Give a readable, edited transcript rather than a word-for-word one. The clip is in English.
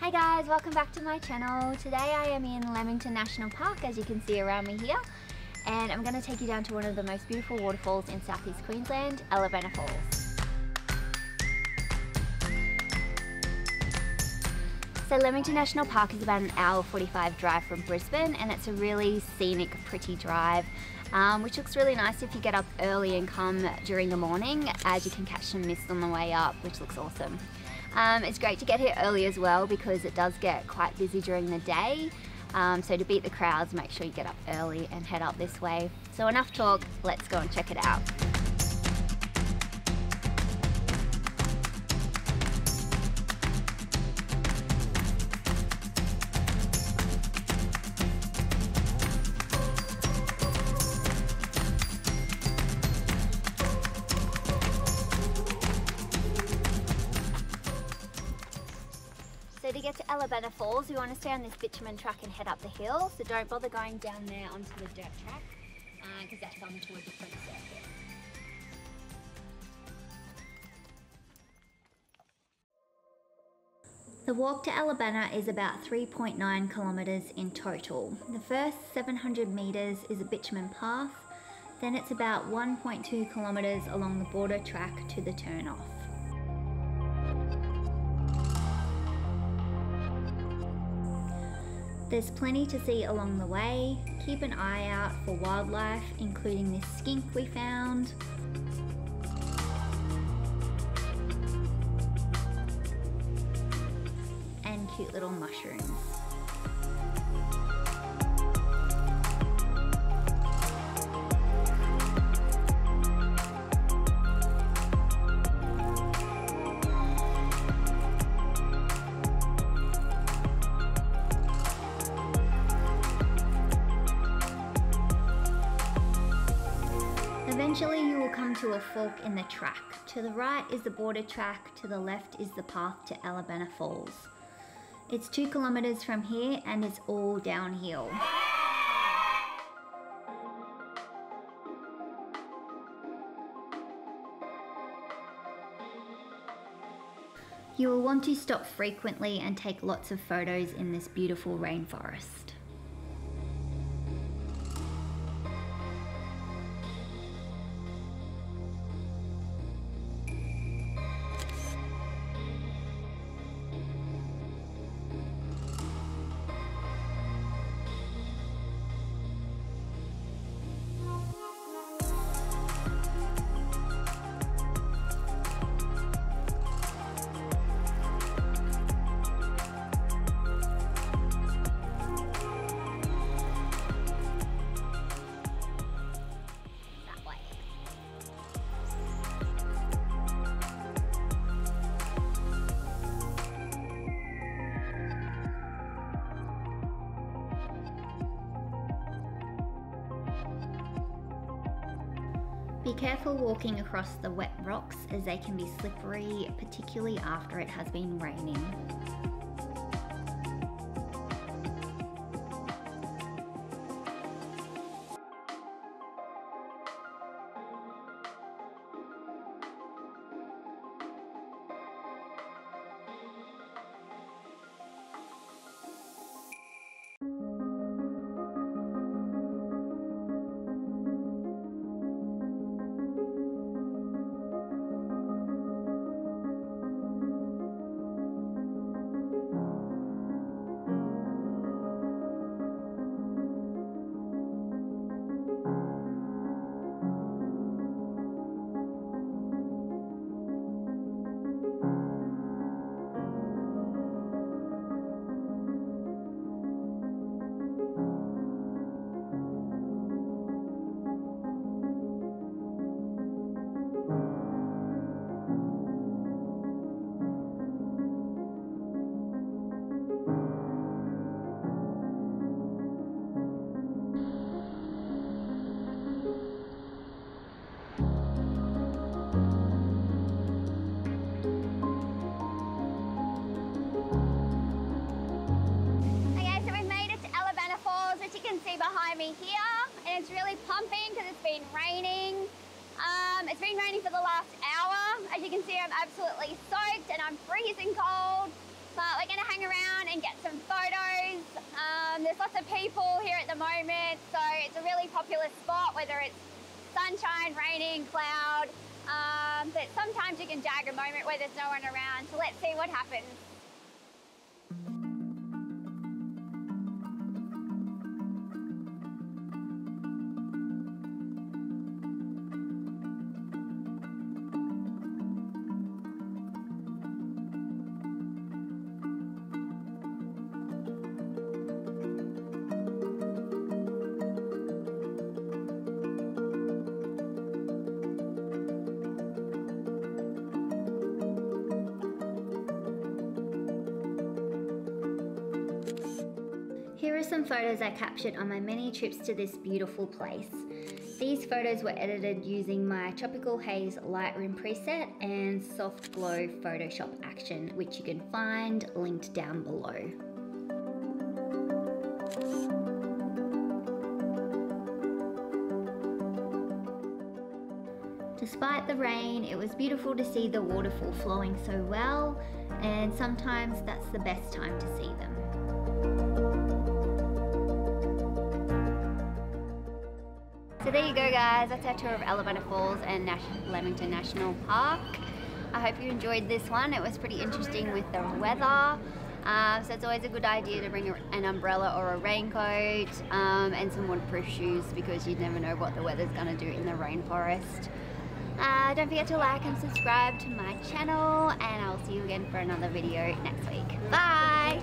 Hi guys, welcome back to my channel. Today I am in Lamington National Park, as you can see around me here, and I'm going to take you down to one of the most beautiful waterfalls in South East Queensland, Elabana Falls. So Lamington National Park is about an hour 45 drive from Brisbane, and it's a really scenic, pretty drive, which looks really nice if you get up early and come during the morning, as you can catch some mist on the way up, which looks awesome. It's great to get here early as well because it does get quite busy during the day. So to beat the crowds, make sure you get up early and head up this way. So enough talk, let's go and check it out. So to get to Elabana Falls, you want to stay on this bitumen track and head up the hill. So don't bother going down there onto the dirt track because that's onto a different circuit. The walk to Elabana is about 3.9 kilometres in total. The first 700 metres is a bitumen path, then it's about 1.2 kilometres along the border track to the turn-off. There's plenty to see along the way. Keep an eye out for wildlife, including this skink we found. And cute little mushrooms. Eventually you will come to a fork in the track. To the right is the border track, to the left is the path to Elabana Falls. It's 2 kilometres from here and it's all downhill. You will want to stop frequently and take lots of photos in this beautiful rainforest. Be careful walking across the wet rocks as they can be slippery, particularly after it has been raining. Here, and it's really pumping because it's been raining. It's been raining for the last hour. As you can see, I'm absolutely soaked and I'm freezing cold, but we're gonna hang around and get some photos. There's lots of people here at the moment, so it's a really popular spot, whether it's sunshine, raining, cloud. But sometimes you can jag a moment where there's no one around, so let's see what happens. Here are some photos I captured on my many trips to this beautiful place. These photos were edited using my Tropical Haze Lightroom preset and Soft Glow Photoshop action, which you can find linked down below. Despite the rain, it was beautiful to see the waterfall flowing so well, and sometimes that's the best time to see them. So there you go guys, that's our tour of Elabana Falls and Lamington National Park. I hope you enjoyed this one. It was pretty interesting with the weather. So it's always a good idea to bring an umbrella or a raincoat and some waterproof shoes, because you never know what the weather's going to do in the rainforest. Don't forget to like and subscribe to my channel, and I'll see you again for another video next week. Bye!